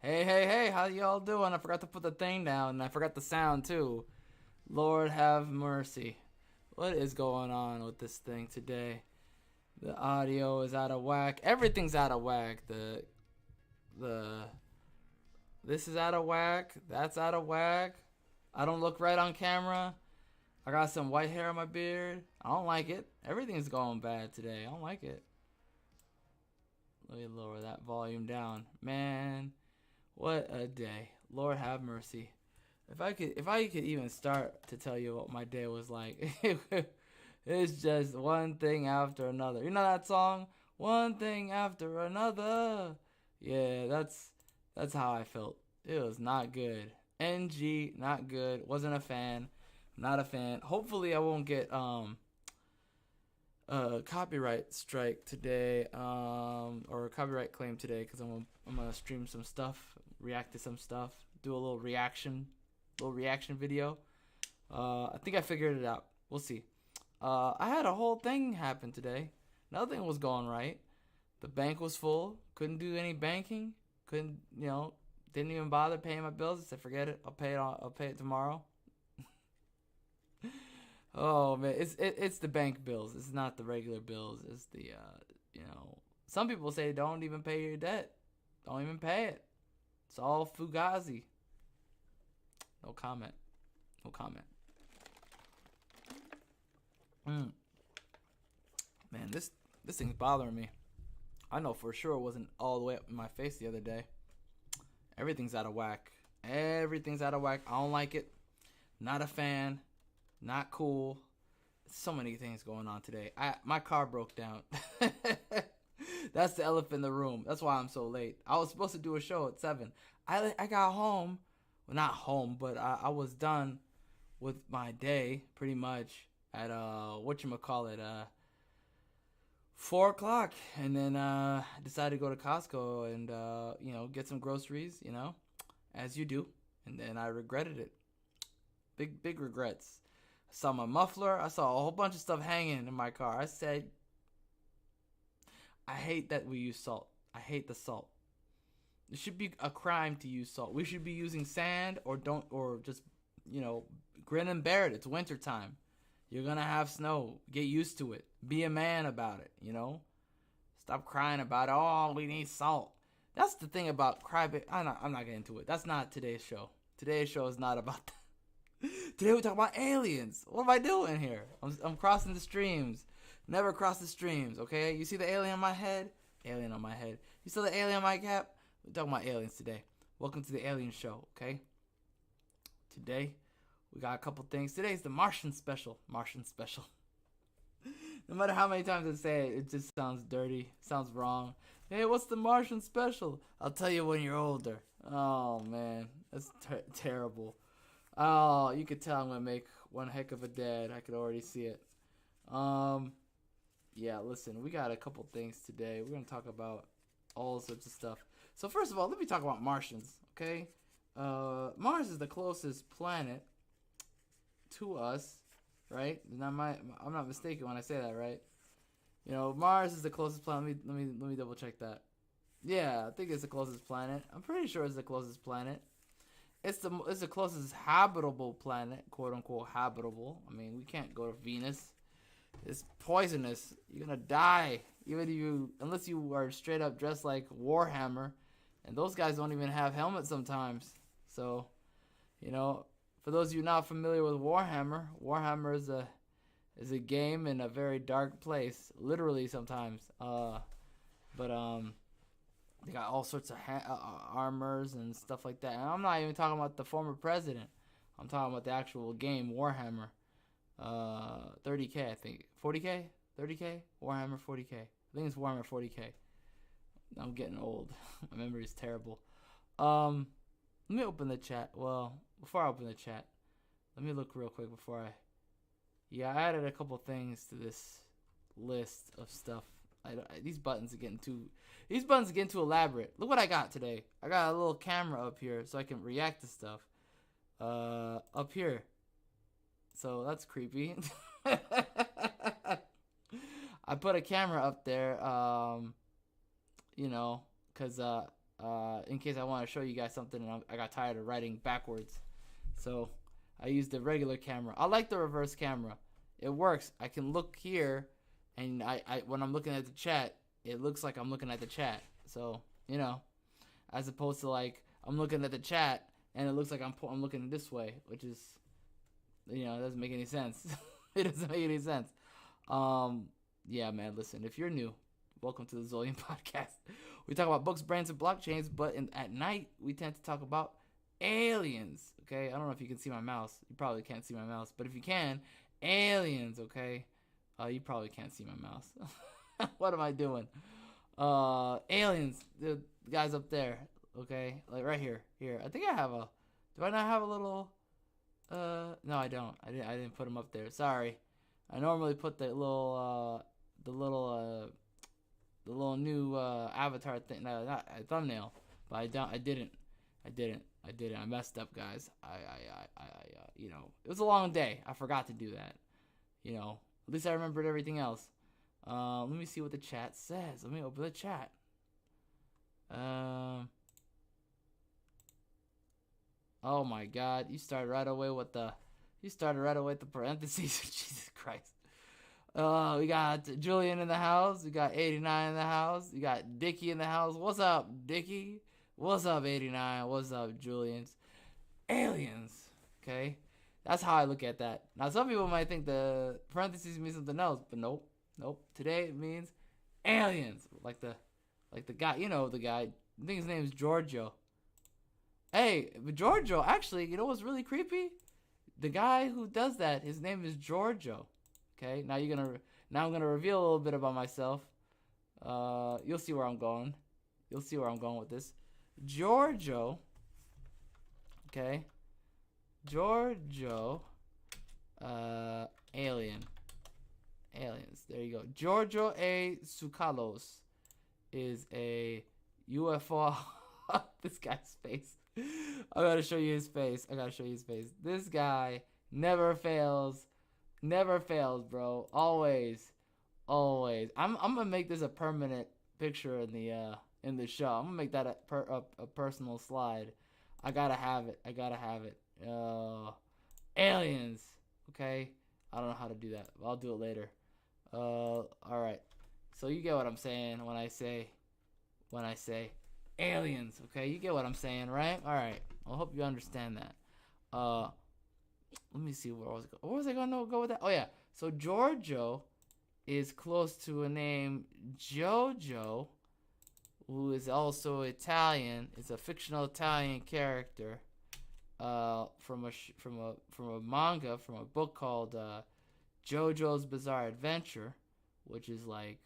Hey, how y'all doing? I forgot to put the thing down and I forgot the sound too. Lord have mercy. What is going on with this thing today? The audio is out of whack. Everything's out of whack. The this is out of whack. That's out of whack. I don't look right on camera. I got some white hair on my beard. I don't like it. Everything's going bad today. I don't like it. Let me lower that volume down. Man, what a day. Lord have mercy. If I could even start to tell you what my day was like. It's just one thing after another. You know that song? One thing after another. Yeah, that's how I felt. It was not good. NG, not good. Wasn't a fan. Not a fan. Hopefully I won't get copyright strike today, or a copyright claim today, because I'm gonna stream some stuff, react to some stuff, do a little reaction video. I think I figured it out. We'll see. I had a whole thing happen today. Nothing was going right. The bank was full. Couldn't do any banking. Couldn't, didn't even bother paying my bills. I said, forget it. I'll pay it tomorrow. Oh man, it's the bank bills. It's not the regular bills. It's the Some people say don't even pay your debt. Don't even pay it. It's all fugazi. No comment. No comment. Man, this thing's bothering me. I know for sure it wasn't all the way up in my face the other day. Everything's out of whack. Everything's out of whack. I don't like it. Not a fan. Not cool. So many things going on today. My car broke down. That's the elephant in the room. That's why I'm so late. I was supposed to do a show at 7. I got home. Well, not home, but I was done with my day pretty much at 4 o'clock, and then I decided to go to Costco and get some groceries, as you do, and then I regretted it. Big regrets. I saw my muffler. I saw a whole bunch of stuff hanging in my car. I said, I hate that we use salt. I hate the salt. It should be a crime to use salt. We should be using sand or just, grin and bear it. It's winter time. You're going to have snow. Get used to it. Be a man about it, Stop crying about it. Oh, we need salt. That's the thing about crybaby. I'm not getting into it. That's not today's show. Today's show is not about that. Today we talk about aliens. What am I doing here? I'm crossing the streams. Never cross the streams, okay? You see the alien on my head? Alien on my head. You saw the alien on my cap? We're talking about aliens today. Welcome to the Alien Show, okay? Today, we got a couple things. Today's the Martian special. Martian special. No matter how many times I say it, it just sounds dirty. Sounds wrong. Hey, what's the Martian special? I'll tell you when you're older. Oh, man. That's terrible. Oh, you could tell I'm going to make one heck of a dad. I could already see it. Yeah, listen, we got a couple things today. We're going to talk about all sorts of stuff. So first of all, let me talk about Martians, okay? Mars is the closest planet to us, right? I'm not mistaken when I say that, right? Mars is the closest planet. Let me double check that. Yeah, I think it's the closest planet. I'm pretty sure it's the closest planet. It's the closest habitable planet, quote unquote habitable. I mean, we can't go to Venus. It's poisonous. You're gonna die, unless you are straight up dressed like Warhammer, and those guys don't even have helmets sometimes. So, for those of you not familiar with Warhammer, Warhammer is a game in a very dark place, literally sometimes. They got all sorts of armors and stuff like that. And I'm not even talking about the former president. I'm talking about the actual game, Warhammer. 30K, I think. 40K? 30K? Warhammer 40K. I think it's Warhammer 40K. I'm getting old. My memory is terrible. Let me open the chat. Well, before I open the chat, let me look real quick before I added a couple things to this list of stuff. These buttons are getting too elaborate. Look what I got today. I got a little camera up here so I can react to stuff. Up here. So that's creepy. I put a camera up there, because in case I want to show you guys something and I got tired of writing backwards. So I used the regular camera. I like the reverse camera. It works. I can look here, and I when I'm looking at the chat, it looks like I'm looking at the chat. So, you know, as opposed to like I'm looking at the chat and it looks like I'm looking this way, which is, you know, it doesn't make any sense. It doesn't make any sense. Yeah, man, listen, if you're new, welcome to the ZolYin podcast. We talk about books, brands, and blockchains, but at night, we tend to talk about aliens, okay? I don't know if you can see my mouse. You probably can't see my mouse, but if you can, aliens, okay? You probably can't see my mouse. What am I doing? Aliens, the guys up there, okay? Like right here. Here. I think I have a... Do I not have a little... No, I don't. I didn't put them up there. Sorry. I normally put the little new avatar thing, not a thumbnail, but I didn't. I messed up, guys. You know, it was a long day. I forgot to do that. You know, at least I remembered everything else. Let me see what the chat says. Let me open the chat. Oh my God, you started right away with the parentheses. Jesus Christ. We got Julian in the house. We got 89 in the house. We got Dickie in the house. What's up, Dickie? What's up, 89? What's up, Julians? Aliens. Okay, that's how I look at that. Now, some people might think the parentheses mean something else, but nope. Today it means aliens. Like the guy, you know, the guy. I think his name is Giorgio. Hey, Giorgio. Actually, you know what's really creepy? The guy who does that, his name is Giorgio. Okay, now I'm gonna reveal a little bit about myself. You'll see where I'm going. You'll see where I'm going with this. Giorgio. Okay. Giorgio. Aliens. There you go. Giorgio A. Tsoukalos is a UFO. This guy's face. I gotta show you his face. This guy never fails. Never fails, bro. Always. I'm gonna make this a permanent picture in the show. I'm gonna make that a personal slide. I gotta have it. Aliens. Okay. I don't know how to do that. I'll do it later. All right. So you get what I'm saying when I say aliens. Okay. You get what I'm saying, right? All right. I hope you understand that. Let me see where was I gonna go with that? Oh yeah. So Giorgio is close to a name Jojo, who is also Italian. It's a fictional Italian character from a manga, from a book called JoJo's Bizarre Adventure, which is like,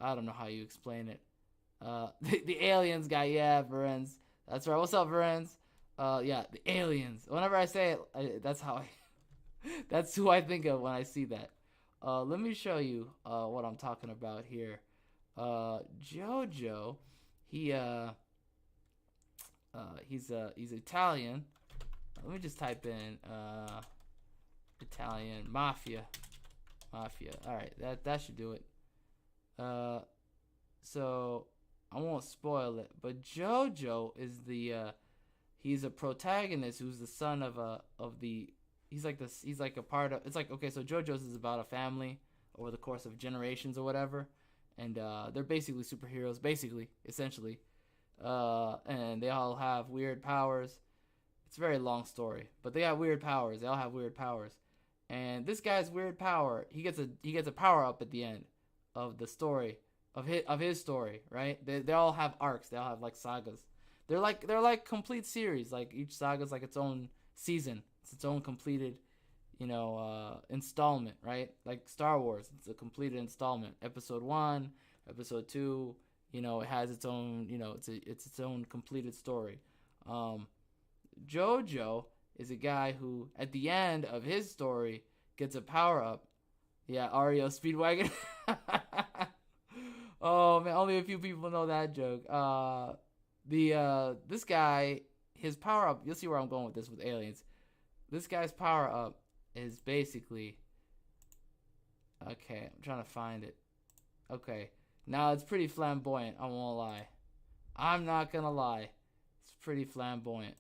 I don't know how you explain it. The aliens guy, yeah, Verenz. That's right. What's up, Verenz? Yeah, the aliens. Whenever I say it, that's that's who I think of when I see that. Let me show you what I'm talking about here. Jojo, he's Italian. Let me just type in Italian mafia. All right, that should do it. So I won't spoil it, but Jojo is he's a protagonist who's the son of he's like a part of, it's like, okay, so JoJo's is about a family over the course of generations or whatever, and they're basically superheroes, essentially, and they all have weird powers. It's a very long story, but they got weird powers. They all have weird powers, and this guy's weird power, he gets a power up at the end of the story of his story, right? They all have arcs. They all have like sagas. They're like complete series. Like each saga's like its own season. It's its own completed, installment, right? Like Star Wars, it's a completed installment. Episode 1, Episode 2, it has its own, it's its own completed story. Jojo is a guy who, at the end of his story, gets a power up. Yeah, Ario Speedwagon. Oh man, only a few people know that joke. This guy, his power up, you'll see where I'm going with this with aliens. This guy's power up is basically, okay, I'm trying to find it. Okay, now it's pretty flamboyant, I won't lie. I'm not gonna lie. It's pretty flamboyant.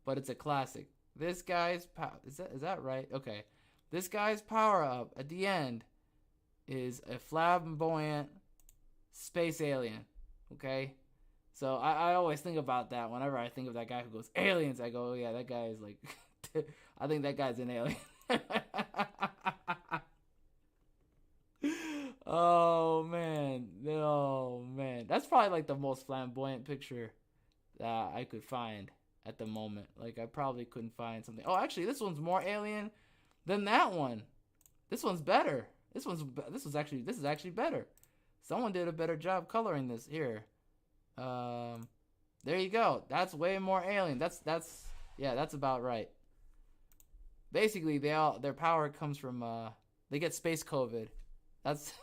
But it's a classic. This guy's is that right? Okay. This guy's power up at the end is a flamboyant space alien. Okay? So I always think about that whenever I think of that guy who goes, aliens. I go, oh, yeah, that guy is like, I think that guy's an alien. Oh man. That's probably like the most flamboyant picture that I could find at the moment. Like I probably couldn't find something. Oh, actually, this one's more alien than that one. This one's better. This is actually better. Someone did a better job coloring this here. There you go. That's way more alien. That's about right. Basically, their power comes from they get space COVID. That's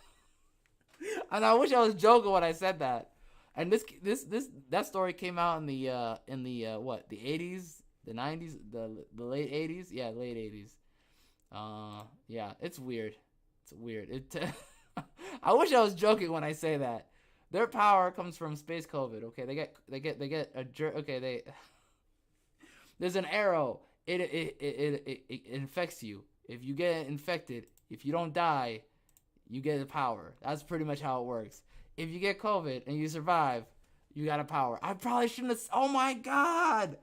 and I wish I was joking when I said that. And that story came out in the what, the 80s, the 90s, the late 80s? Yeah, late 80s. Yeah, it's weird. It's weird. I wish I was joking when I say that. Their power comes from space COVID. Okay, they get a jerk. Okay, there's an arrow. It infects you. If you get infected, if you don't die, you get a power. That's pretty much how it works. If you get COVID and you survive, you got a power. I probably shouldn't have. Oh my god,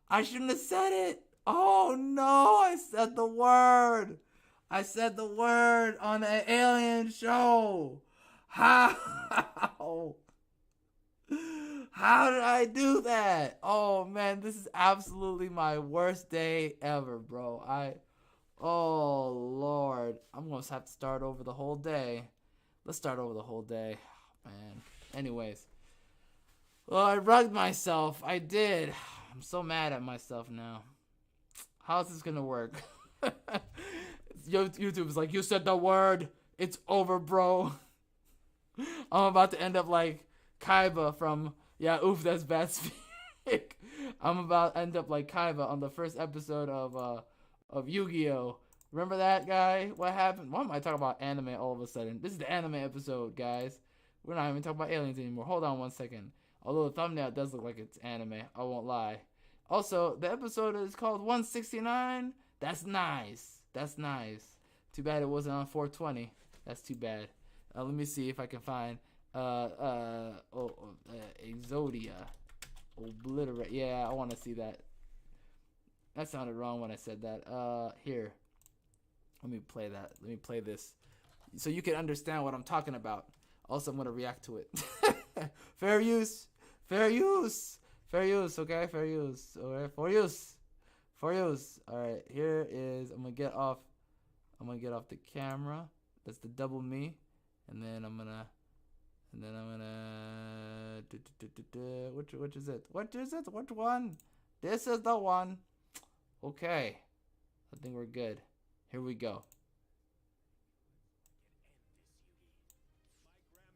I shouldn't have said it. Oh no, I said the word. I said the word on an alien show. How? How did I do that? Oh man, this is absolutely my worst day ever, bro. Oh Lord, I'm gonna have to start over the whole day. Let's start over the whole day, man. Anyways, well, I rugged myself. I did. I'm so mad at myself now. How's this gonna work? YouTube's like, you said the word. It's over, bro. I'm about to end up like Kaiba from oof, that's bad speak. I'm about to end up like Kaiba on the first episode of Yu-Gi-Oh. Remember that guy? What happened? Why am I talking about anime all of a sudden? This is the anime episode, guys. We're not even talking about aliens anymore. Hold on one second. Although the thumbnail does look like it's anime, I won't lie. Also, the episode is called 169. That's nice. That's nice. Too bad it wasn't on 420. That's too bad. Let me see if I can find Exodia. Obliterate. Yeah, I want to see that. That sounded wrong when I said that. Here. Let me play that. Let me play this. So you can understand what I'm talking about. Also, I'm going to react to it. Fair use. Fair use. Fair use, okay? Fair use. Alright, for use. For use. Alright, here is, I'm going to get off the camera. That's the double me. And then I'm gonna which is it? What is it? Which one? This is the one. Okay. I think we're good. Here we go.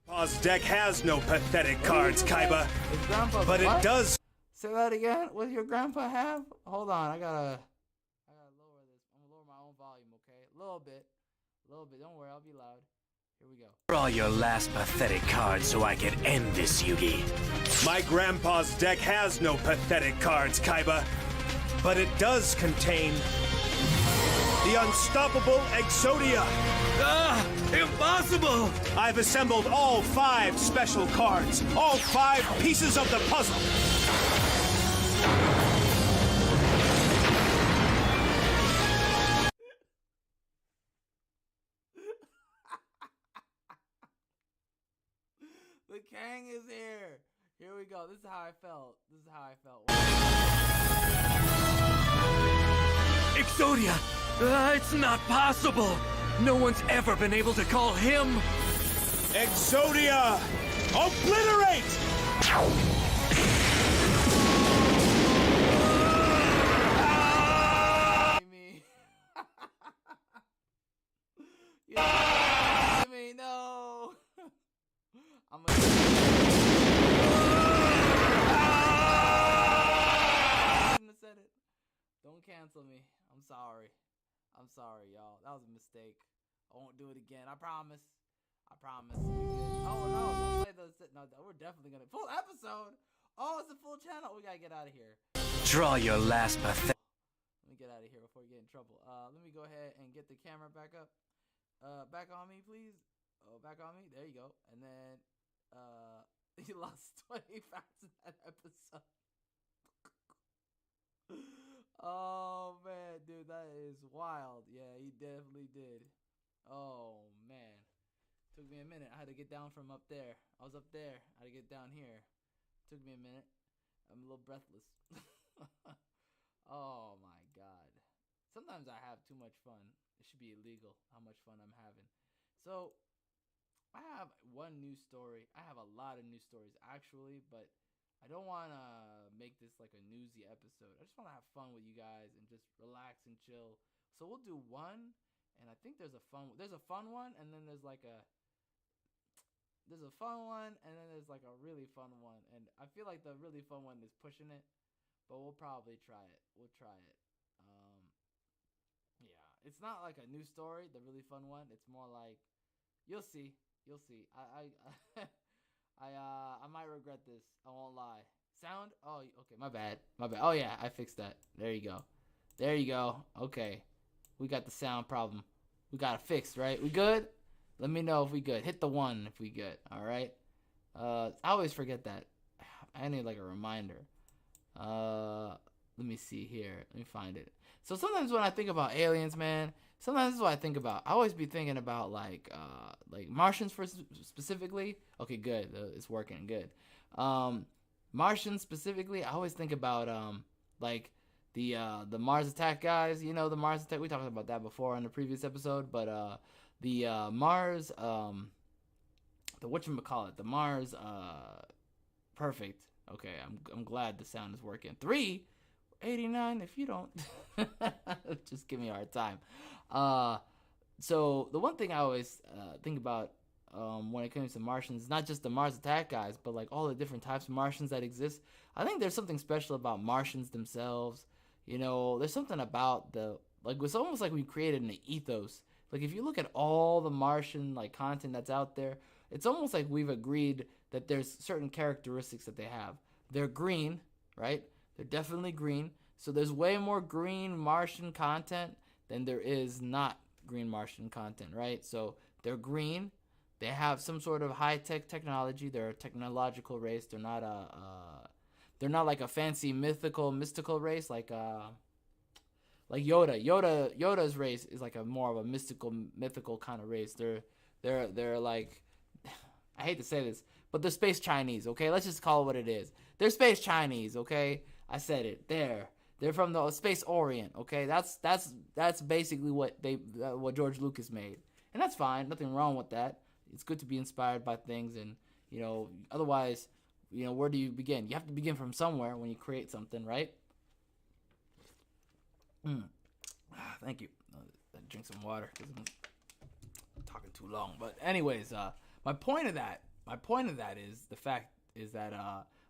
Grandpa's deck has no pathetic cards, Kaiba. But it does. Say that again. What does your grandpa have? Hold on, I gotta lower this. I'm gonna lower my own volume, okay? A little bit. Don't worry, I'll be loud. Here we go. Draw your last pathetic card so I can end this, Yugi. My grandpa's deck has no pathetic cards, Kaiba. But it does contain the unstoppable Exodia. Ah! Impossible! I've assembled all 5 special cards, all 5 pieces of the puzzle. The Kang is here. Here we go. This is how I felt. Exodia! It's not possible! No one's ever been able to call him! Exodia! Obliterate! Me. Yeah, me, no. I'm gonna... said it. Don't cancel me. I'm sorry. I'm sorry, y'all. That was a mistake. I won't do it again. I promise. I promise. Oh no! Don't play the it. No, we're definitely gonna full episode. Oh, it's a full channel. We gotta get out of here. Draw your last pathetic. Let me get out of here before we get in trouble. Let me go ahead and get the camera back up. Back on me, please. Oh, back on me. There you go. And then, he lost 20 pounds in that episode. Oh man, dude, that is wild. Yeah, he definitely did. Oh man, took me a minute. I had to get down from up there. I was up there. I had to get down here. Took me a minute. I'm a little breathless. Oh my god. Sometimes I have too much fun. It should be illegal how much fun I'm having. So I have one news story. I have a lot of news stories actually, but I don't want to make this like a newsy episode. I just want to have fun with you guys and just relax and chill. So we'll do one, and I think there's a fun one, and then there's like a fun one, and then there's like a really fun one. And I feel like the really fun one is pushing it, but we'll probably try it. We'll try it. Yeah, it's not like a new story, the really fun one. It's more like, you'll see. I might regret this. I won't lie. Sound? Oh, okay. My bad. Oh yeah, I fixed that. There you go. Okay, we got the sound problem. We got it fixed, right? We good? Let me know if we good. Hit the 1 if we good. All right. I always forget that. I need like a reminder. Let me see here. Let me find it. So sometimes when I think about aliens, man, sometimes this is what I think about. I always be thinking about like Martians specifically. Okay, good. It's working good. Martians specifically, I always think about like the Mars attack guys. You know, the Mars attack. We talked about that before in the previous episode, but the Mars the whatchamacallit, the Mars perfect. Okay, I'm glad the sound is working. 389 if you don't just give me a hard time. So the one thing I always think about when it comes to Martians, not just the Mars attack guys, but like all the different types of Martians that exist. I think there's something special about Martians themselves. You know, there's something about it's almost like we created an ethos. Like if you look at all the Martian like content that's out there, it's almost like we've agreed that there's certain characteristics that they have. They're green, right? They're definitely green. So there's way more green Martian content than there is not green Martian content, right? So they're green. They have some sort of high-tech technology. They're a technological race. They're not like a fancy mystical race like Yoda. Yoda's race is like a more of a mythical kind of race. They're like, I hate to say this, but they're space Chinese, okay? Let's just call it what it is. They're space Chinese, okay? I said it. They're from the space Orient, okay? That's basically what George Lucas made. And that's fine. Nothing wrong with that. It's good to be inspired by things, and you know, otherwise, you know, where do you begin? You have to begin from somewhere when you create something, right? Thank you. Drink some water because I'm talking too long. But anyways, my point of that is the fact is that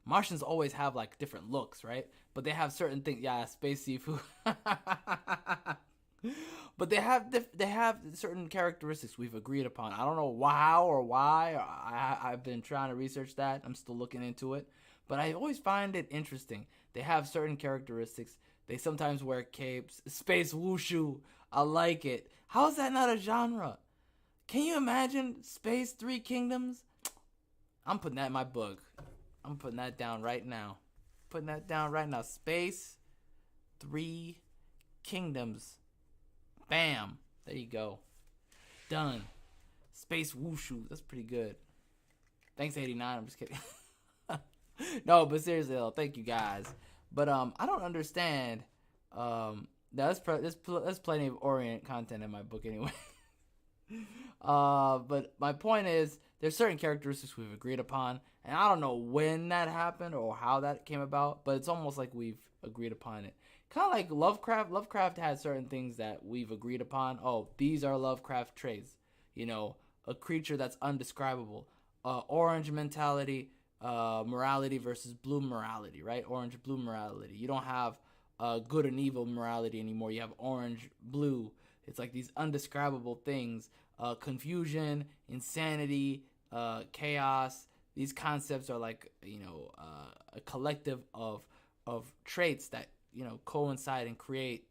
Martians always have like different looks, right? But they have certain things. Yeah, space seafood. But they have certain characteristics we've agreed upon. I don't know how or why. I've been trying to research that. I'm still looking into it. But I always find it interesting. They have certain characteristics. They sometimes wear capes. Space wushu. I like it. How is that not a genre? Can you imagine Space 3 Kingdoms? I'm putting that in my book. I'm putting that down right now. Space 3 Kingdoms. Bam. There you go. Done. Space wushu. That's pretty good. Thanks, 89. I'm just kidding. No, but seriously though, thank you guys. But I don't understand. There's plenty of Orient content in my book anyway. But my point is, there's certain characteristics we've agreed upon, and I don't know when that happened or how that came about, but it's almost like we've agreed upon it. Kind of like Lovecraft. Lovecraft had certain things that we've agreed upon. Oh, these are Lovecraft traits. You know, a creature that's undescribable. Orange mentality, morality versus blue morality, right? Orange, blue morality. You don't have good and evil morality anymore. You have orange, blue. It's like these undescribable things. Confusion, insanity, chaos, these concepts are like, a collective of traits that, coincide and create,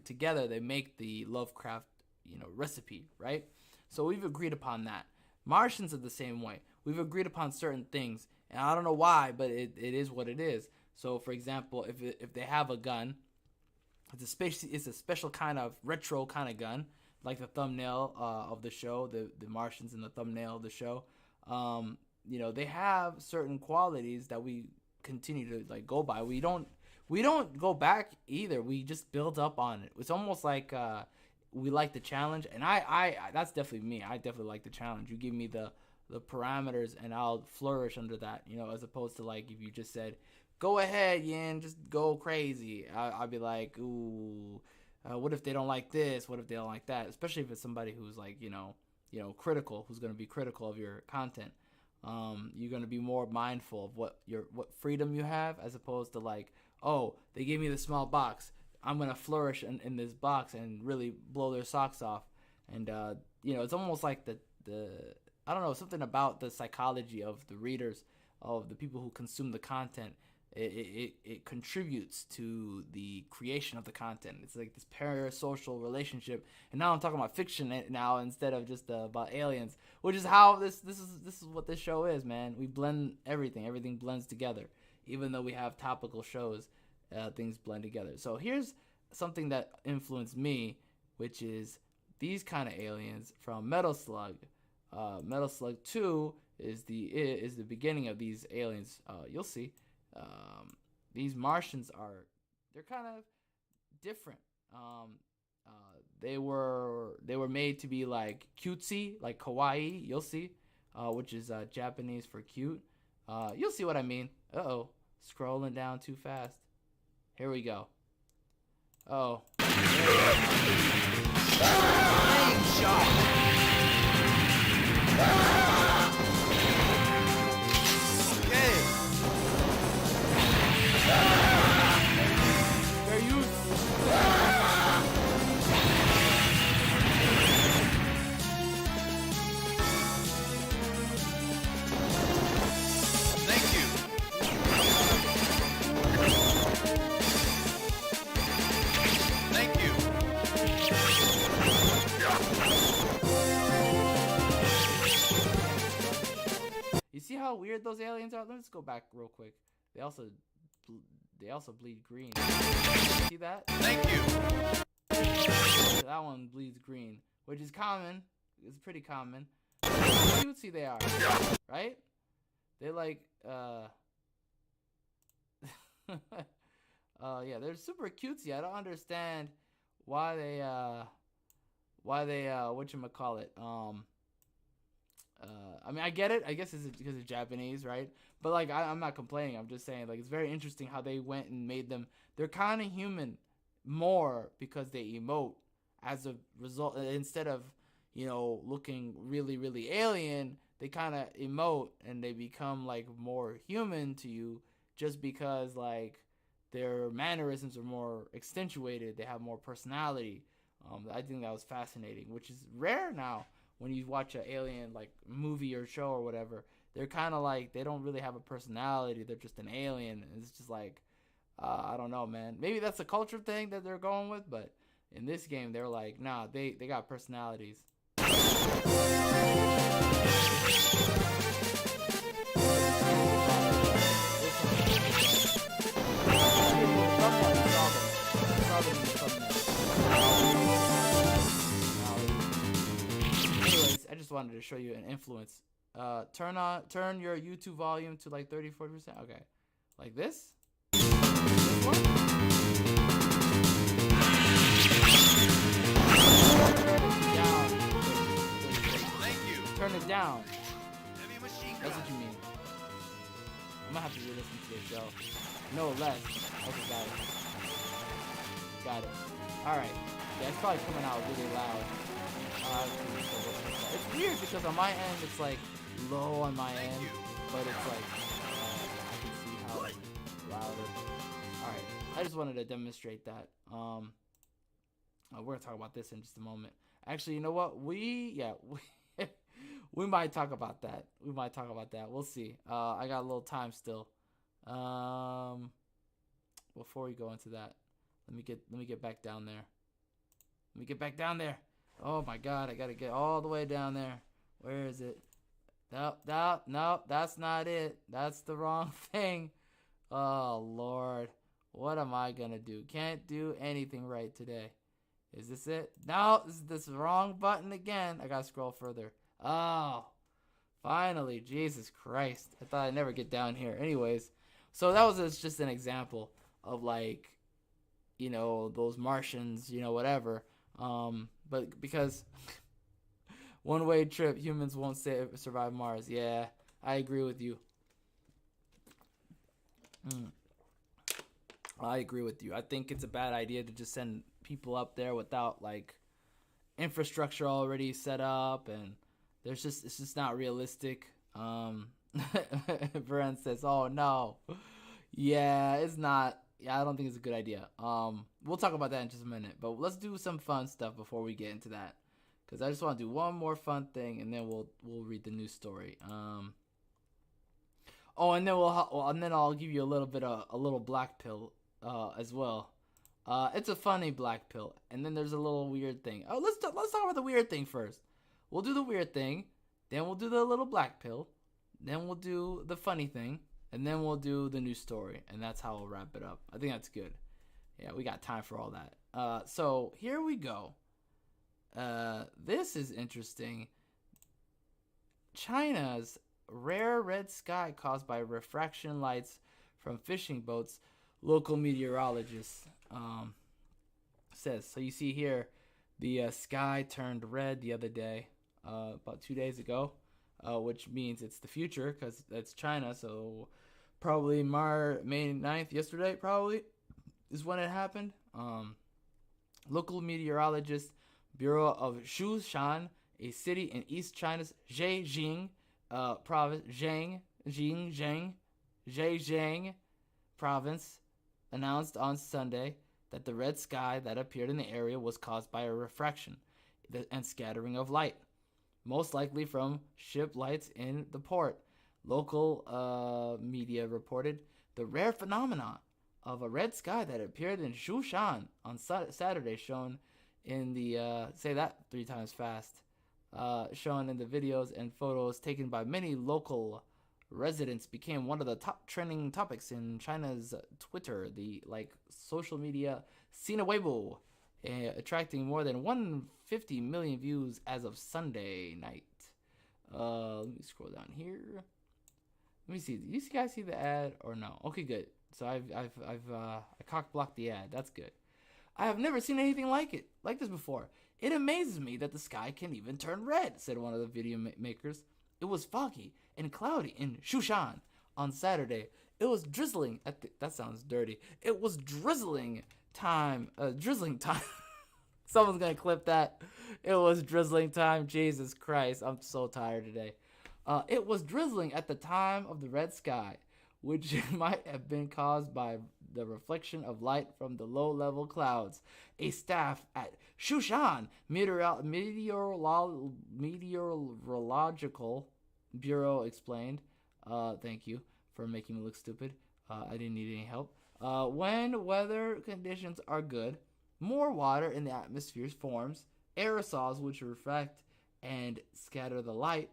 together they make the Lovecraft, recipe, right? So we've agreed upon that. Martians are the same way. We've agreed upon certain things, and I don't know why, but it is what it is. So, for example, if they have a gun, it's a special kind of retro kind of gun, like the thumbnail of the show, the Martians in the thumbnail of the show. They have certain qualities that we continue to like go by. We don't go back either. We just build up on it. It's almost like we like the challenge, and I that's definitely me. I definitely like the challenge. You give me the parameters, and I'll flourish under that. As opposed to like if you just said, "Go ahead, Yin, just go crazy." I'd be like, "Ooh, what if they don't like this? What if they don't like that?" Especially if it's somebody who's like, critical, who's going to be critical of your content. You're going to be more mindful of what freedom you have, as opposed to like, oh, they gave me the small box, I'm going to flourish in this box and really blow their socks off. And, it's almost like the I don't know, something about the psychology of the readers, of the people who consume the content. It contributes to the creation of the content. It's like this parasocial relationship, and now I'm talking about fiction now instead of just about aliens, which is how this is what this show is, man. We blend everything blends together. Even though we have topical shows, things blend together. So here's something that influenced me, which is these kind of aliens from Metal Slug. Metal Slug 2 is the beginning of these aliens. You'll see. These Martians they're kind of different. They were made to be like cutesy, like kawaii. You'll see, which is Japanese for cute. You'll see what I mean. Scrolling down too fast. Here we go. Oh. See how weird those aliens are? Let's go back real quick. They also bleed green. See that? Thank you. So that one bleeds green, which is common. It's pretty common. How cutesy they are, right? They're like yeah, they're super cutesy. I don't understand why they whatchamacallit, I mean, I get it. I guess it's because it's Japanese, right? But like, I'm not complaining. I'm just saying, like, it's very interesting how they went and made them. They're kind of human more because they emote as a result. Instead of, looking really, really alien, they kind of emote and they become like more human to you just because like their mannerisms are more accentuated. They have more personality. I think that was fascinating, which is rare now. When you watch an alien like movie or show or whatever, they're kind of like, they don't really have a personality. They're just an alien. It's just like, I don't know, man. Maybe that's a culture thing that they're going with, but in this game, they're like, nah, they got personalities. I just wanted to show you an influence. Turn your YouTube volume to like 30-40%. Okay, like this. This one? Down. Thank you. Turn it down. Heavy machine gun. That's what you mean. I'm gonna have to re-listen to this show. No less. Okay, got it. Got it. All right. Yeah, it's probably coming out really loud. It's weird because on my end it's like low on my end, but it's like I can see how loud it is. Alright, I just wanted to demonstrate that. We're gonna talk about this in just a moment. Actually, you know what? We We might talk about that. We'll see. I got a little time still. Before we go into that, let me get back down there. Oh my God, I gotta get all the way down there. Where is it? No, that's not it. That's the wrong thing. Oh Lord, what am I gonna do? Can't do anything right today. Is this it? No, this is the wrong button again. I gotta scroll further. Oh, finally, Jesus Christ. I thought I'd never get down here. Anyways, so that was just an example of like, those Martians, whatever. But because one-way trip, humans won't survive Mars. Yeah, I agree with you. I agree with you. I think it's a bad idea to just send people up there without like infrastructure already set up, and it's just not realistic. Varen says, "Oh no, yeah, it's not. Yeah, I don't think it's a good idea." We'll talk about that in just a minute, but let's do some fun stuff before we get into that, because I just want to do one more fun thing, and then we'll read the news story. And then I'll give you a little black pill as well. It's a funny black pill, and then there's a little weird thing. Oh, let's talk about the weird thing first. We'll do the weird thing, then we'll do the little black pill, then we'll do the funny thing, and then we'll do the news story, and that's how we'll wrap it up. I think that's good. Yeah, we got time for all that. So here we go. This is interesting. China's rare red sky caused by refraction lights from fishing boats, local meteorologists says. So you see here, the sky turned red the other day, about 2 days ago, which means it's the future because it's China. So probably May 9th, yesterday probably, is when it happened. Local meteorologist Bureau of Shushan, a city in East China's Zhejiang province, Zhejiang province, announced on Sunday that the red sky that appeared in the area was caused by a refraction and scattering of light, most likely from ship lights in the port. Local media reported the rare phenomenon of a red sky that appeared in Shushan on Saturday, shown in the say that 3 times fast, shown in the videos and photos taken by many local residents, became one of the top trending topics in China's Twitter, the social media Sina Weibo, attracting more than 150 million views as of Sunday night. Let me scroll down here. Let me see. Do you guys see the ad or no? Okay, good. So I cock blocked the ad. That's good. I have never seen anything like this before. It amazes me that the sky can even turn red, said one of the video makers. It was foggy and cloudy in Shushan on Saturday. It was drizzling that sounds dirty. It was drizzling time. Someone's gonna clip that. It was drizzling time. Jesus Christ, I'm so tired today. It was drizzling at the time of the red sky, which might have been caused by the reflection of light from the low-level clouds. A staff at Shushan Meteorological Bureau explained. Thank you for making me look stupid. I didn't need any help. When weather conditions are good, more water in the atmosphere forms aerosols which refract and scatter the light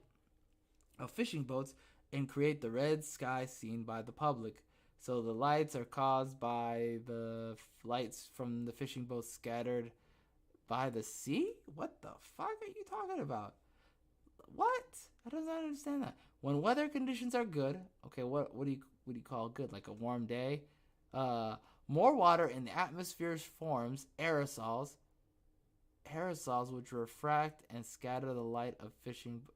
of fishing boats and create the red sky seen by the public. So the lights are caused by the lights from the fishing boats scattered by the sea? What the fuck are you talking about? What? I don't understand that. When weather conditions are good, okay, what do you call good? Like a warm day? More water in the atmosphere forms aerosols which refract and scatter the light of fishing.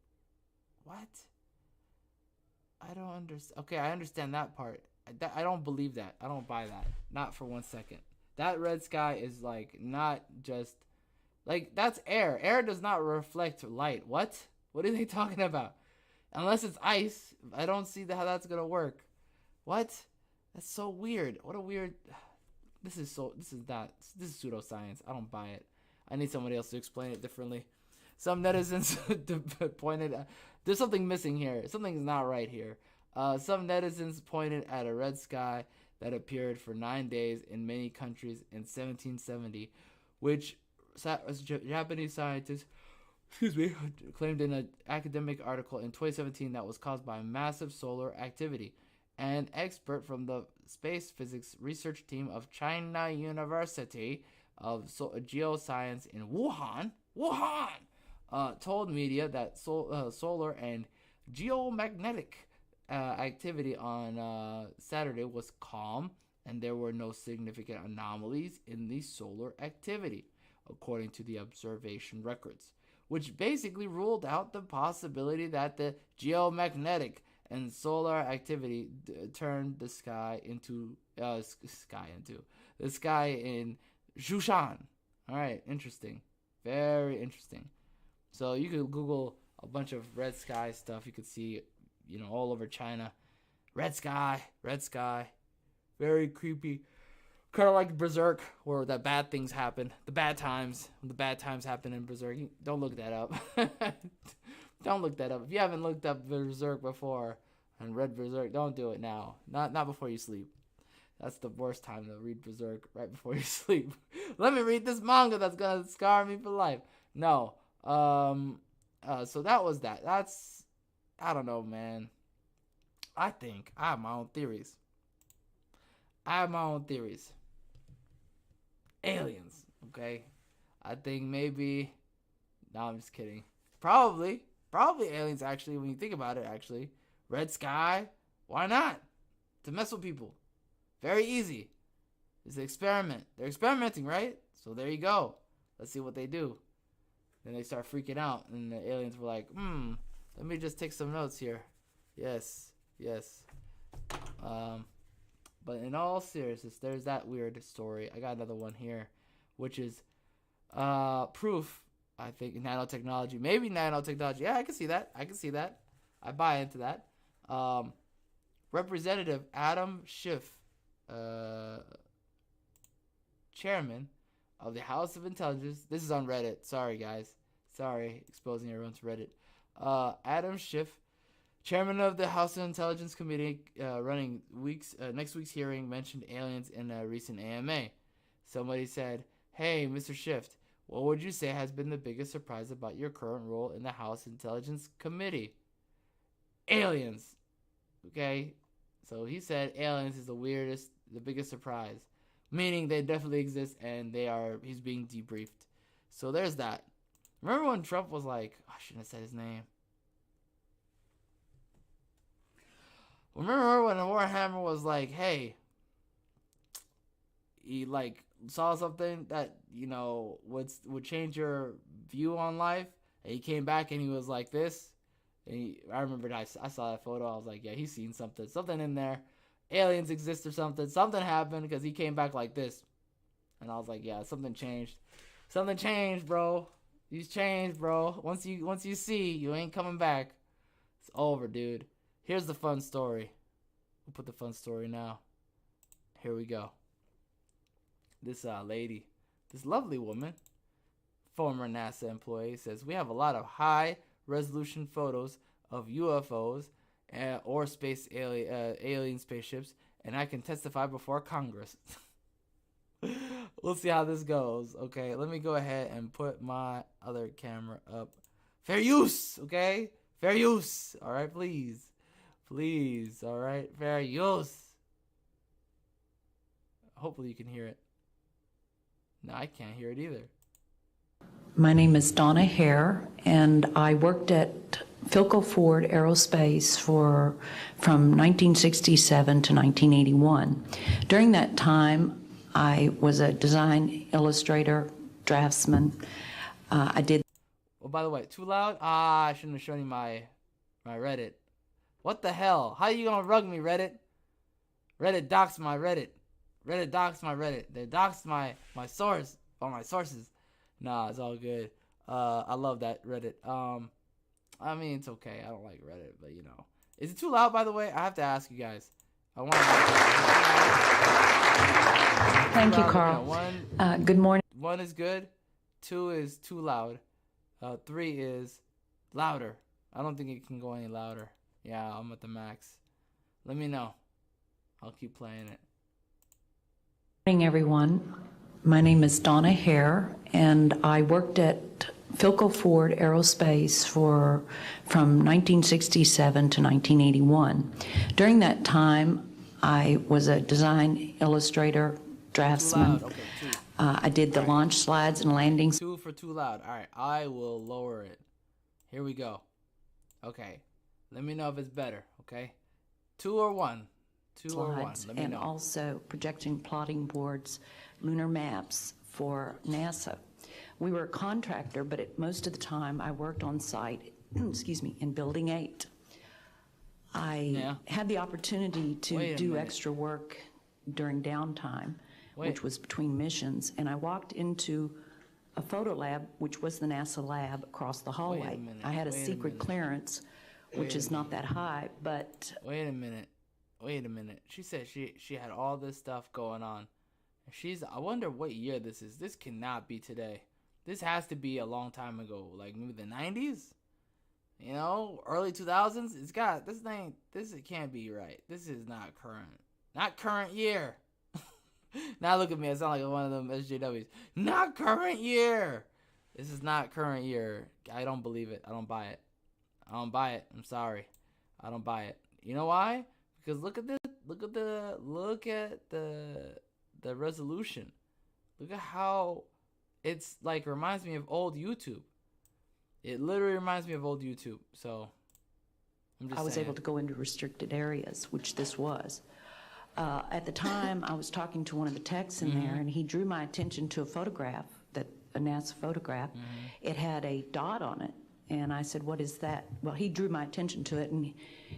What? I don't understand. Okay, I understand that part. I don't believe that. I don't buy that. Not for 1 second. That red sky is not just that's air. Air does not reflect light. What? What are they talking about? Unless it's ice, I don't see how that's gonna work. What? That's so weird. What a weird. This is pseudoscience. I don't buy it. I need somebody else to explain it differently. Some netizens pointed There's something missing here. Something's not right here. Some netizens pointed at a red sky that appeared for 9 days in many countries in 1770, which Japanese scientists claimed in an academic article in 2017 that was caused by massive solar activity. An expert from the space physics research team of China University of Geoscience in Wuhan, told media that solar and geomagnetic activity on Saturday was calm and there were no significant anomalies in the solar activity, according to the observation records, which basically ruled out the possibility that the geomagnetic and solar activity turned the sky in Shushan. All right, interesting, very interesting. So you could Google a bunch of red sky stuff. You could see, all over China, red sky, very creepy. Kind of like Berserk, where the bad things happen, the bad times happen in Berserk. Don't look that up. Don't look that up. If you haven't looked up Berserk before and read Berserk, don't do it now. Not before you sleep. That's the worst time to read Berserk, right before you sleep. Let me read this manga that's gonna scar me for life. No. So that was that. That's, I don't know, man. I think I have my own theories. Aliens, okay? I think maybe, no, I'm just kidding. Probably aliens, actually, when you think about it, actually. Red sky, why not? To mess with people. Very easy. It's an experiment. They're experimenting, right? So there you go. Let's see what they do. Then they start freaking out, and the aliens were like, let me just take some notes here. Yes. But in all seriousness, there's that weird story. I got another one here, which is proof, I think, nanotechnology. Maybe nanotechnology. Yeah, I can see that. I buy into that. Representative Adam Schiff, chairman of the House of Intelligence. This is on Reddit. Sorry, guys. Sorry, exposing everyone to Reddit. Adam Schiff, chairman of the House of Intelligence Committee, running next week's hearing, mentioned aliens in a recent AMA. Somebody said, "Hey, Mr. Schiff, what would you say has been the biggest surprise about your current role in the House Intelligence Committee?" Aliens. Okay? So he said aliens is the biggest surprise. Meaning they definitely exist and he's being debriefed. So there's that. Remember when Trump was like, I shouldn't have said his name. Remember when Warhammer was like, hey, he like saw something that, would change your view on life, and he came back and he was like this. And I remember I saw that photo. I was like, yeah, he's seen something in there. Aliens exist or something. Something happened because he came back like this. And I was like, yeah, something changed. Something changed, bro. He's changed, bro. Once you see, you ain't coming back. It's over, dude. Here's the fun story. We'll put the fun story now. Here we go. This lady, this lovely woman, former NASA employee, says, "We have a lot of high-resolution photos of UFOs or alien spaceships, and I can testify before Congress." We'll see how this goes. Okay, let me go ahead and put my other camera up. Fair use, okay? Fair use. All right, please. All right, fair use. Hopefully you can hear it. No, I can't hear it either. My name is Donna Hare, and I worked at Philco Ford Aerospace from 1967 to 1981. During that time, I was a design illustrator, draftsman. I did. Oh, by the way, too loud? I shouldn't have shown you my Reddit. What the hell? How you gonna rug me, Reddit? Reddit doxed my Reddit. They doxed my source or my sources. Nah, it's all good. I love that Reddit. I mean, it's okay. I don't like Reddit, but is it too loud? By the way, I have to ask you guys. I want to. Thank you, Carl. Good morning. 1 is good. 2 is too loud. 3 is louder. I don't think it can go any louder. Yeah, I'm at the max. Let me know. I'll keep playing it. Good morning, everyone. My name is Donna Hare, and I worked at Philco Ford Aerospace from 1967 to 1981. During that time, I was a design illustrator, draftsman. Too loud. Okay, two. I did the launch slides and landings. Two for too loud. All right, I will lower it. Here we go. Okay, let me know if it's better. Okay, 2 or 1. 2 or 1. Slides, Let me and know. also projection plotting boards, lunar maps for NASA. We were a contractor, but most of the time I worked on site, excuse me, in Building 8. I had the opportunity to do extra work during downtime, which was between missions, and I walked into a photo lab, which was the NASA lab across the hallway. I had a secret clearance, which is not that high, but... Wait a minute. She said she had all this stuff going on. I wonder what year this is. This cannot be today. This has to be a long time ago, like maybe the 90s? You know, early 2000s? This can't be right. This is not current. Not current year. Now look at me, I sound like one of them SJWs. Not current year. This is not current year. I don't believe it. I don't buy it. I'm sorry. I don't buy it. You know why? Because look at this. Look at the resolution. Look at how it's like reminds me of old YouTube. It literally reminds me of old YouTube. So I'm just I was saying. able to go into restricted areas, which this was. At the time, I was talking to one of the techs in there, and he drew my attention to a photograph, a NASA photograph. It had a dot on it, and I said, "What is that?" Well, he drew my attention to it, and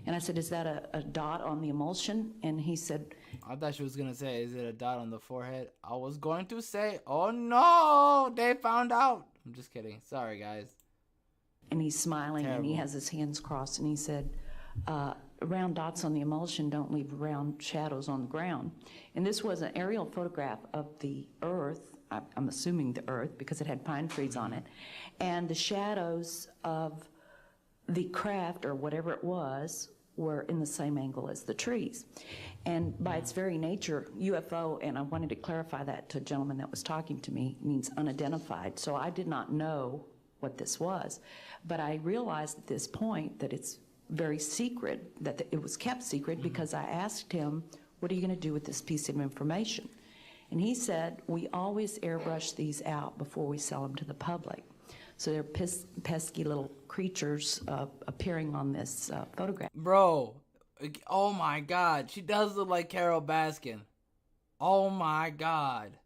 I said, "Is that a dot on the emulsion?" And he said, I thought she was gonna say, "Is it a dot on the forehead?" I was going to say, "Oh no, they found out." I'm just kidding. Sorry, guys. and he's smiling, and he Terrible. has his hands crossed, and he said, round dots on the emulsion don't leave round shadows on the ground. And this was an aerial photograph of the Earth, I'm assuming the Earth, because it had pine trees on it, and the shadows of the craft, or whatever it was, were in the same angle as the trees. And by its very nature, UFO, and I wanted to clarify that to a gentleman that was talking to me, means unidentified. So I did not know what this was. But I realized at this point that it's very secret, that it was kept secret, because I asked him, "What are you going to do with this piece of information?" And he said, "We always airbrush these out before we sell them to the public." So they're pesky little creatures appearing on this photograph. Bro, oh my God, she does look like Carol Baskin. Oh my God.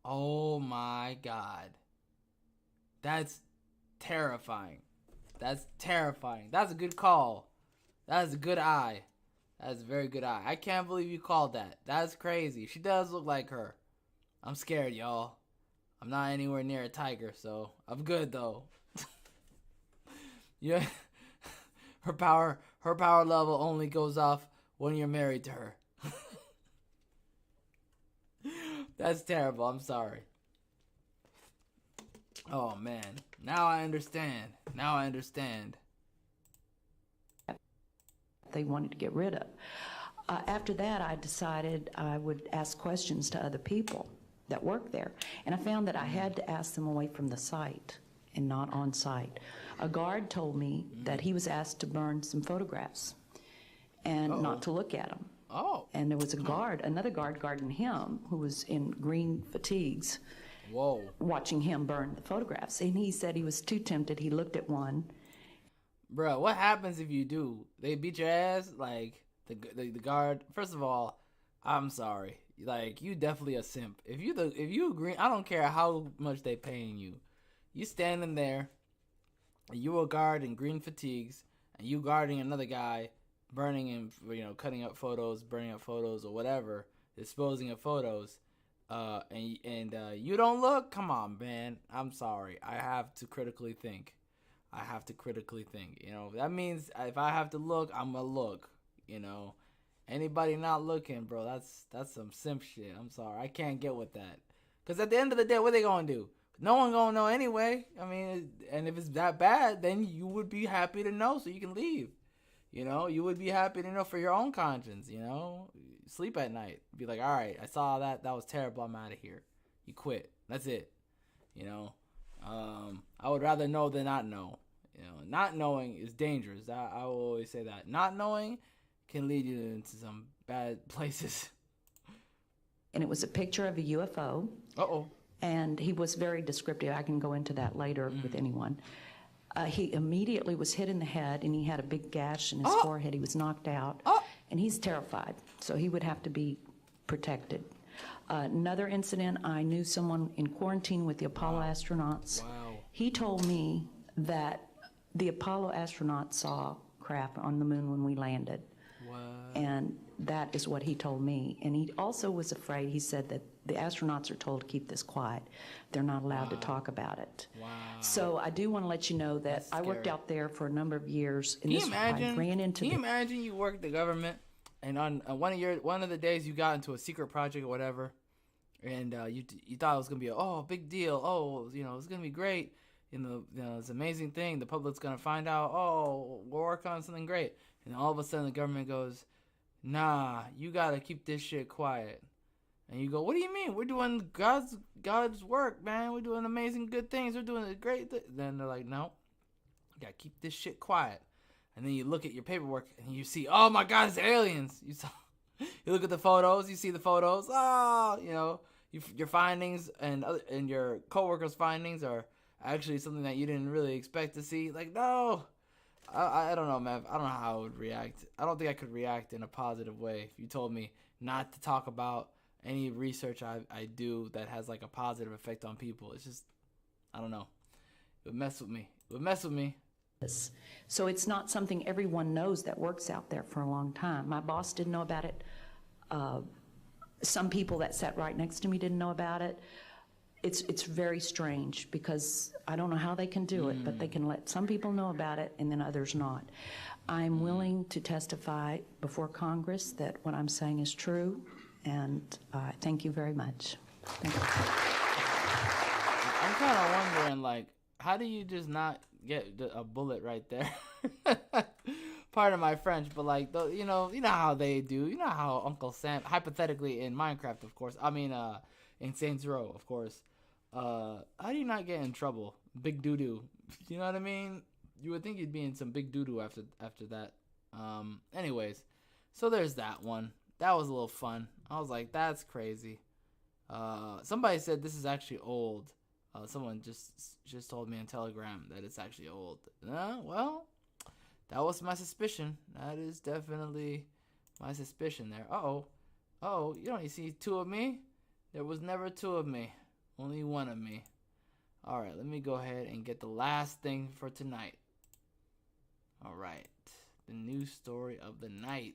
Oh my God. That's terrifying. That's terrifying. That's a good call. That's a good eye. That's a very good eye. I can't believe you called that. That's crazy. She does look like her. I'm scared, y'all. I'm not anywhere near a tiger, so I'm good though. Yeah. Her power level only goes off when you're married to her. That's terrible. I'm sorry. Oh man. Now I understand. They wanted to get rid of. After that, I decided I would ask questions to other people that work there. And I found that I had to ask them away from the site and not on site. A guard told me that he was asked to burn some photographs and not to look at them. Oh. And there was another guard guarding him, who was in green fatigues, Whoa. watching him burn the photographs. And he said he was too tempted. He looked at one. Bro, what happens if you do? They beat your ass? Like, the guard... First of all, I'm sorry. Like, you definitely a simp. If you agree, I don't care how much they paying you. You standing there, and you a guard in green fatigues, and you guarding another guy, burning and cutting up photos, burning up photos, or whatever, disposing of photos, and you don't look. Come on, man. I'm sorry. I have to critically think. That means if I have to look, I'm gonna look. Anybody not looking, bro, that's some simp shit. I'm sorry. I can't get with that. Because at the end of the day, what they gonna do? no one gonna know anyway. I mean, and if it's that bad, then you would be happy to know so you can leave. You know, you would be happy to know for your own conscience. You know, sleep at night. Be like, all right, I saw that. That was terrible. I'm out of here. You quit. That's it. You know, I would rather know than not know. You know, not knowing is dangerous. I will always say that. Not knowing can lead you into some bad places. And it was a picture of a UFO. Uh-oh. And he was very descriptive. I can go into that later with anyone. He immediately was hit in the head, and he had a big gash in his forehead. He was knocked out, and he's terrified, so he would have to be protected. Another incident, I knew someone in quarantine with the Apollo astronauts. Wow. He told me that the Apollo astronauts saw craft on the moon when we landed. What? And that is what he told me. And he also was afraid, he said that the astronauts are told to keep this quiet. They're not allowed to talk about it. Wow. So I do want to let you know that That's I worked scary. out there for a number of years. And Can you this, imagine? I ran into Can you imagine you work the government, and on one of the days you got into a secret project or whatever, and you thought it was gonna be a big deal. It's gonna be great. It's an amazing thing. The public's gonna find out. We're working on something great, and all of a sudden the government goes, "Nah, you gotta keep this shit quiet." And you go, "What do you mean? We're doing God's work, man. We're doing amazing good things. We're doing a great thing." Then they're like, "No, you gotta keep this shit quiet." And then you look at your paperwork and you see, "Oh my God, it's aliens." You look at the photos. You see the photos. Your findings and your coworkers' findings are actually something that you didn't really expect to see. Like, no. I don't know, man. I don't know how I would react. I don't think I could react in a positive way if you told me not to talk about any research I do that has like a positive effect on people. It's just, I don't know. It would mess with me. So it's not something everyone knows that works out there for a long time. My boss didn't know about it. Some people that sat right next to me didn't know about it. It's very strange because I don't know how they can do it, but they can let some people know about it and then others not. I'm willing to testify before Congress that what I'm saying is true, and thank you very much. Thank you. I'm kind of wondering, like, how do you just not get a bullet right there? Pardon my French, but like, you know how they do. You know how Uncle Sam, hypothetically in Minecraft, of course. I mean, in Saints Row, of course. How do you not get in trouble? Big doo doo. You know what I mean? You would think you'd be in some big doo doo after that. Anyways, so there's that one. That was a little fun. I was like, that's crazy. Somebody said this is actually old. Someone just told me on Telegram that it's actually old. Well, that was my suspicion. That is definitely my suspicion there. Oh, you see two of me? There was never two of me. Only one of me. Alright, let me go ahead and get the last thing for tonight. Alright. The news story of the night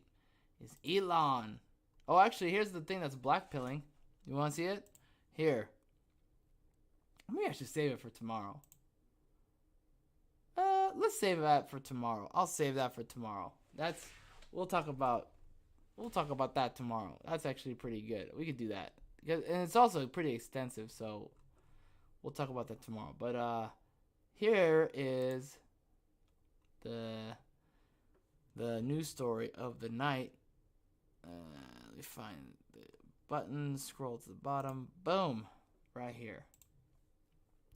is Elon. Oh, actually, here's the thing that's blackpilling. You want to see it? Here. Maybe I should save it for tomorrow. Let's save that for tomorrow. I'll save that for tomorrow. We'll talk about that tomorrow. That's actually pretty good. We could do that. And it's also pretty extensive, so we'll talk about that tomorrow. But here is the news story of the night. Let me find the button, scroll to the bottom. Boom. Right here.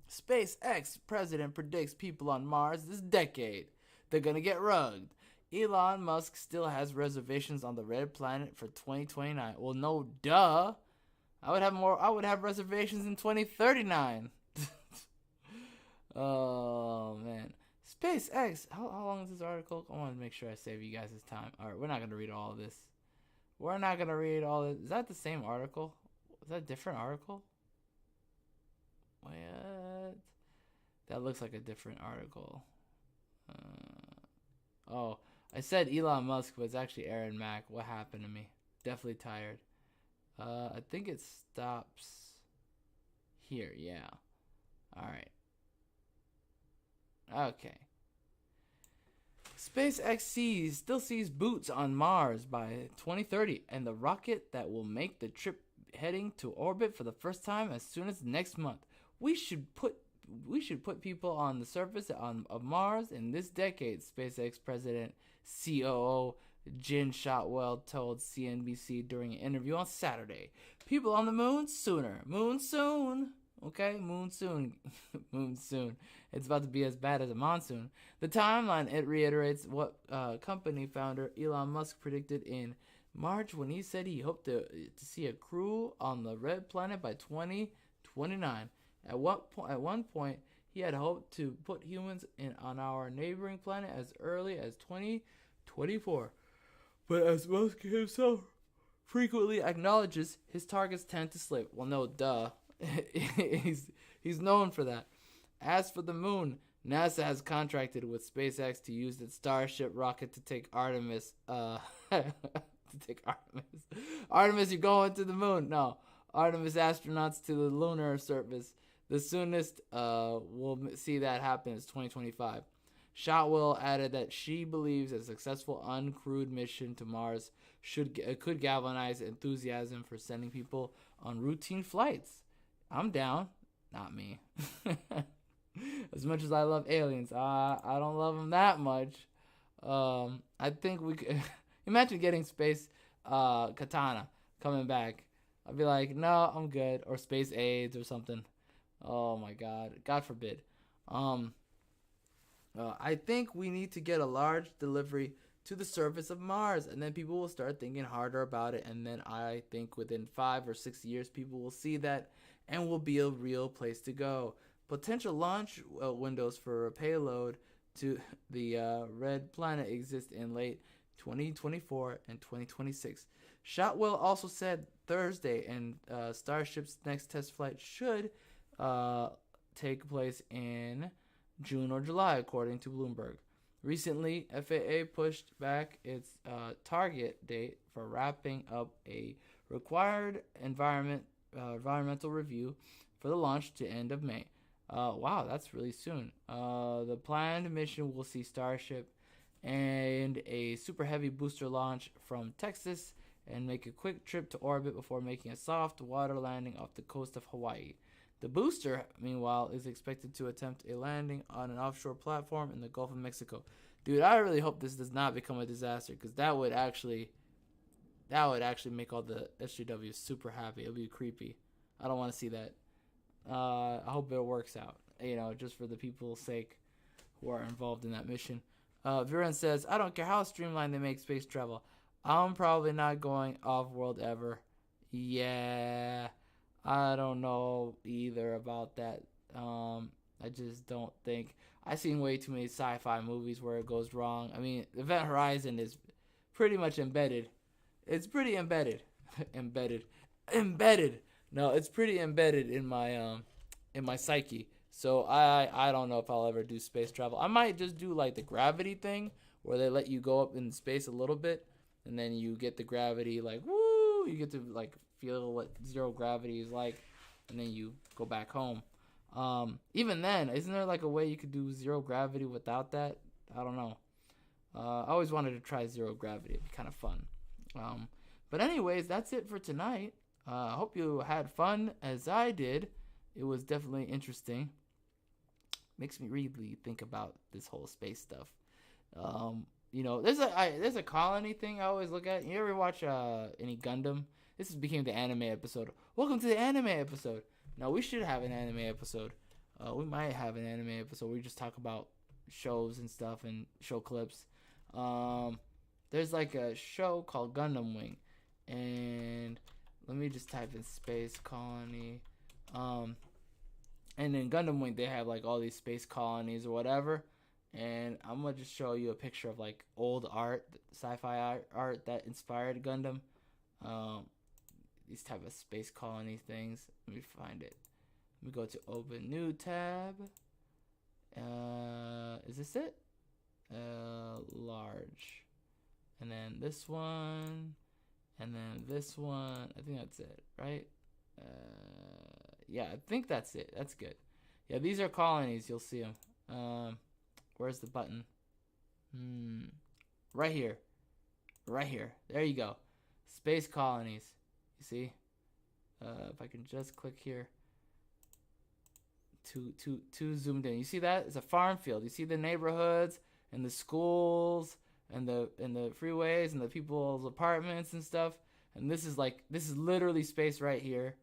SpaceX president predicts people on Mars this decade. They're gonna get rugged. Elon Musk still has reservations on the red planet for 2029. Well, no duh. I would have reservations in 2039. Oh man. SpaceX. How long is this article? I want to make sure I save you guys this time. Alright, we're not gonna read all of this. Is that the same article? Is that a different article? What? That looks like a different article. I said Elon Musk, but it's actually Aaron Mack. What happened to me? Definitely tired. I think it stops here. Yeah. Alright. Okay. SpaceX still sees boots on Mars by 2030, and the rocket that will make the trip heading to orbit for the first time as soon as next month. We should put people on the surface of Mars in this decade, SpaceX President COO Jin Shotwell told CNBC during an interview on Saturday. People on the moon sooner. Moon soon. Okay, moon soon. Moon soon. It's about to be as bad as a monsoon. The timeline, it reiterates what company founder Elon Musk predicted in March when he said he hoped to see a crew on the red planet by 2029. At one point, he had hoped to put humans on our neighboring planet as early as 2024. But as Musk himself frequently acknowledges, his targets tend to slip. Well, no, duh. he's known for that. As for the moon, NASA has contracted with SpaceX to use its Starship rocket to take Artemis. Artemis, you're going to the moon. No, Artemis astronauts to the lunar surface. The soonest we'll see that happen is 2025. Shotwell added that she believes a successful uncrewed mission to Mars could galvanize enthusiasm for sending people on routine flights. I'm down. Not me. As much as I love aliens, I don't love them that much. I think we could imagine getting Space Katana coming back. I'd be like, no, I'm good. Or Space AIDS or something. Oh my God. God forbid. I think we need to get a large delivery to the surface of Mars, and then people will start thinking harder about it, and then I think within 5 or 6 years people will see that and will be a real place to go. Potential launch windows for a payload to the red planet exist in late 2024 and 2026. Shotwell also said Thursday, and Starship's next test flight should take place in June or July, according to Bloomberg. Recently, FAA pushed back its target date for wrapping up a required environmental review for the launch to end of May. Wow, that's really soon. The planned mission will see Starship and a Super Heavy booster launch from Texas and make a quick trip to orbit before making a soft water landing off the coast of Hawaii. The booster, meanwhile, is expected to attempt a landing on an offshore platform in the Gulf of Mexico. Dude, I really hope this does not become a disaster, because that would actually make all the SJWs super happy. It would be creepy. I don't want to see that. I hope it works out, just for the people's sake who are involved in that mission. Viren says, I don't care how streamlined they make space travel. I'm probably not going off-world ever. Yeah, I don't know either about that. I just don't think. I've seen way too many sci-fi movies where it goes wrong. I mean, Event Horizon is pretty much embedded. It's pretty embedded. Embedded. No, it's pretty embedded in my psyche. So I don't know if I'll ever do space travel. I might just do like the gravity thing, where they let you go up in space a little bit, and then you get the gravity, like, woo! You get to like feel what zero gravity is like, and then you go back home. Even then, isn't there like a way you could do zero gravity without that? I don't know. I always wanted to try zero gravity. It'd be kind of fun. But anyways, that's it for tonight. I hope you had fun as I did. It was definitely interesting. Makes me really think about this whole space stuff. There's a colony thing I always look at. You ever watch any Gundam? This became the anime episode. Welcome to the anime episode. No, we should have an anime episode. We might have an anime episode where we just talk about shows and stuff and show clips. There's like a show called Gundam Wing, and let me just type in space colony. And in Gundam Wing they have like all these space colonies or whatever, and I'm gonna just show you a picture of like old art, sci-fi art that inspired Gundam. These type of space colony things. Let me find it. Let me go to open new tab. Is this it? Large. And then this one. And then this one. I think that's it, right? Yeah, I think that's it. That's good. Yeah, these are colonies. You'll see them. Where's the button? Right here. Right here. There you go. Space colonies. You see? If I can just click here. too zoomed in. You see that? It's a farm field. You see the neighborhoods and the schools and the freeways and the people's apartments and stuff. And this is literally space right here.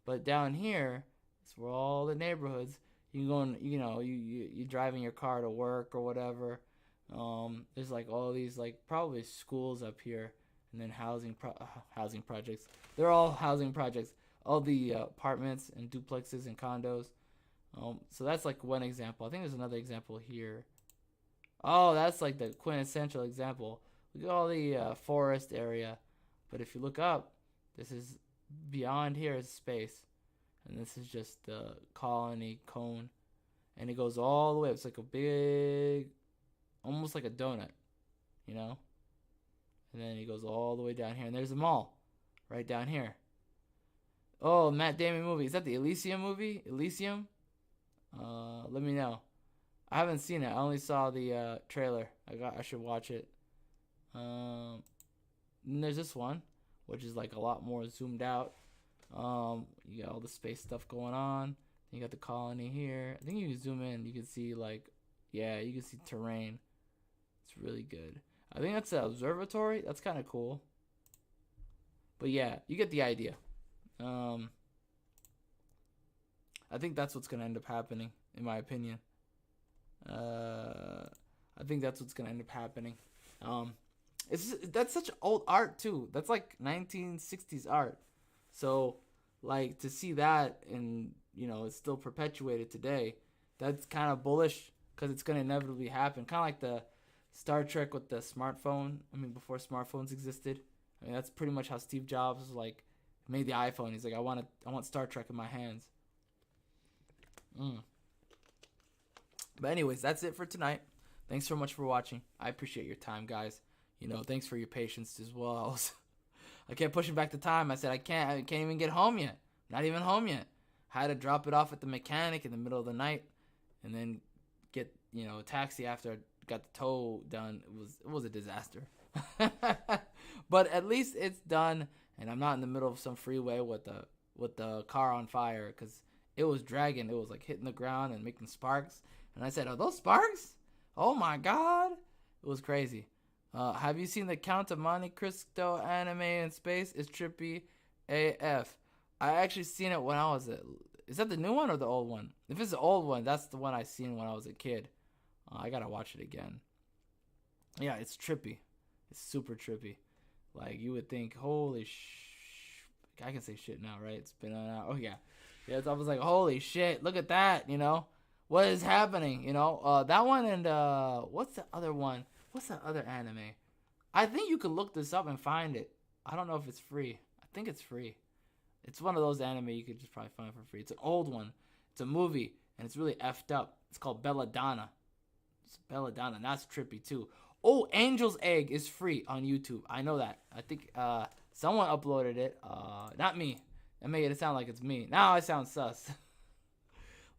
But down here is where all the neighborhoods. You can go and, you driving your car to work or whatever. There's like all these like probably schools up here, and then housing projects. They're all housing projects. All the apartments and duplexes and condos. So that's like one example. I think there's another example here. Oh, that's like the quintessential example. Look at all the forest area. But if you look up, this is beyond here is space. And this is just the colony cone. And it goes all the way. It's like a big, almost like a donut, you know? And then it goes all the way down here. And there's a mall right down here. Oh, Matt Damon movie. Is that the Elysium movie? Elysium? Let me know. I haven't seen it. I only saw the trailer. I should watch it. And there's this one, which is like a lot more zoomed out. You got all the space stuff going on. You got the colony here. I think you can zoom in. You can see you can see terrain. It's really good. I think that's the observatory. That's kind of cool. But yeah, you get the idea. I think that's what's gonna end up happening, in my opinion. I think that's what's gonna end up happening. That's such old art too. That's like 1960s art. So, like, to see that and, it's still perpetuated today, that's kind of bullish because it's going to inevitably happen. Kind of like the Star Trek with the smartphone. I mean, before smartphones existed. I mean, that's pretty much how Steve Jobs made the iPhone. He's like, I want Star Trek in my hands. But anyways, that's it for tonight. Thanks so much for watching. I appreciate your time, guys. Thanks for your patience as well. I kept pushing back the time. I said, I can't even get home yet. Not even home yet. I had to drop it off at the mechanic in the middle of the night and then get, a taxi after I got the tow done. It was a disaster. But at least it's done, and I'm not in the middle of some freeway with the car on fire, because it was dragging. It was like hitting the ground and making sparks. And I said, are those sparks? Oh my God. It was crazy. Have you seen the Count of Monte Cristo anime in space? It's trippy AF. I actually seen it when I was is that the new one or the old one? If it's the old one, that's the one I seen when I was a kid. I gotta watch it again. Yeah, it's trippy. It's super trippy. Like, you would think, holy I can say shit now, right? It's been on out. Oh yeah. Yeah, I was like, holy shit, look at that, What is happening, That one and what's the other one? What's that other anime? I think you could look this up and find it. I don't know if it's free. I think it's free. It's one of those anime you could just probably find for free. It's an old one. It's a movie, and it's really effed up. It's called Belladonna. It's Belladonna, and that's trippy too. Oh, Angel's Egg is free on YouTube. I know that. I think someone uploaded it. Not me. That made it sound like it's me. Now I sound sus.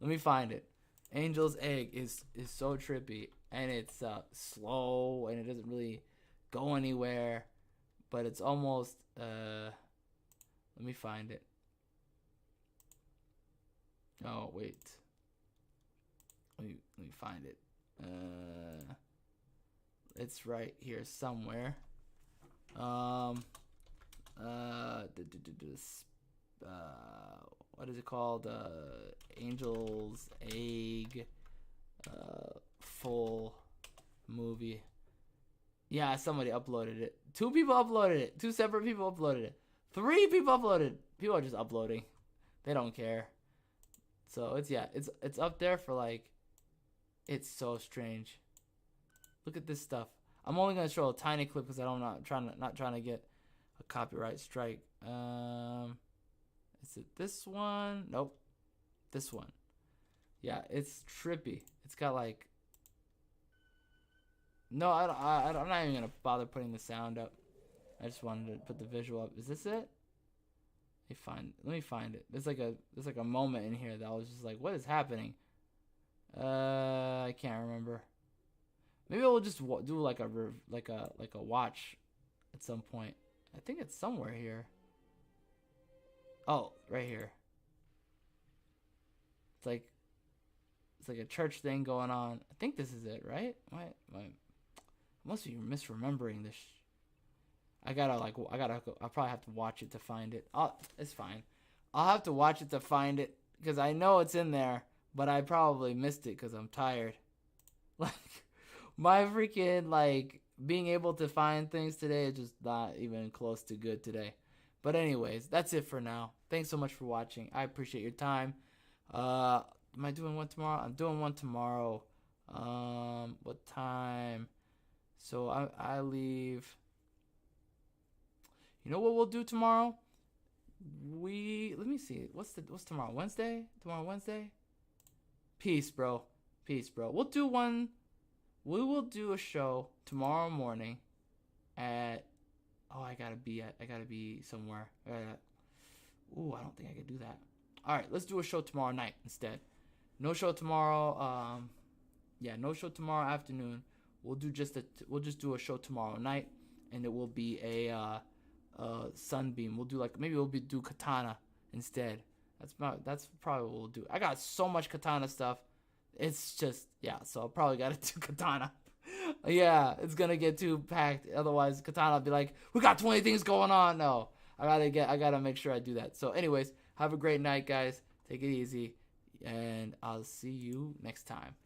Let me find it. Angel's Egg is so trippy. And it's slow, and it doesn't really go anywhere. But it's almost, let me find it. Oh, wait. Let me find it. It's right here somewhere. What is it called? Angel's Egg. Full movie. Yeah, somebody uploaded it. 2 people uploaded it. 2 separate people uploaded it. 3 people uploaded. People are just uploading. They don't care. So it's up there for it's so strange. Look at this stuff. I'm only gonna show a tiny clip because I'm not trying to get a copyright strike. Is it this one? Nope. This one. Yeah, it's trippy. It's got no, I'm not even gonna bother putting the sound up. I just wanted to put the visual up. Is this it? Let me find it. There's like a moment in here that I was just like, what is happening? I can't remember. Maybe we'll just do like a watch at some point. I think it's somewhere here. Oh, right here. It's like It's like a church thing going on. I think this is it, right? I must be misremembering this. I'll probably have to watch it to find it. It's fine. I'll have to watch it to find it because I know it's in there, but I probably missed it because I'm tired. Like, my freaking, like, being able to find things today is just not even close to good today. But anyways, that's it for now. Thanks so much for watching. I appreciate your time. Am I doing one tomorrow? I'm doing one tomorrow. What time? So I leave. You know what we'll do tomorrow? Let me see. What's tomorrow? Wednesday? Tomorrow Wednesday? Peace, bro. Peace, bro. We'll do one. We will do a show tomorrow morning at. Oh, I gotta be somewhere. Ooh, I don't think I could do that. All right, let's do a show tomorrow night instead. No show tomorrow. No show tomorrow afternoon. We'll just do a show tomorrow night, and it will be a Sunbeam. We'll do Katana instead. That's probably what we'll do. I got so much Katana stuff. It's just so I'll probably gotta do Katana. Yeah, it's gonna get too packed. Otherwise, Katana will be like, we got 20 things going on. No, I gotta make sure I do that. So, anyways, have a great night, guys. Take it easy, and I'll see you next time.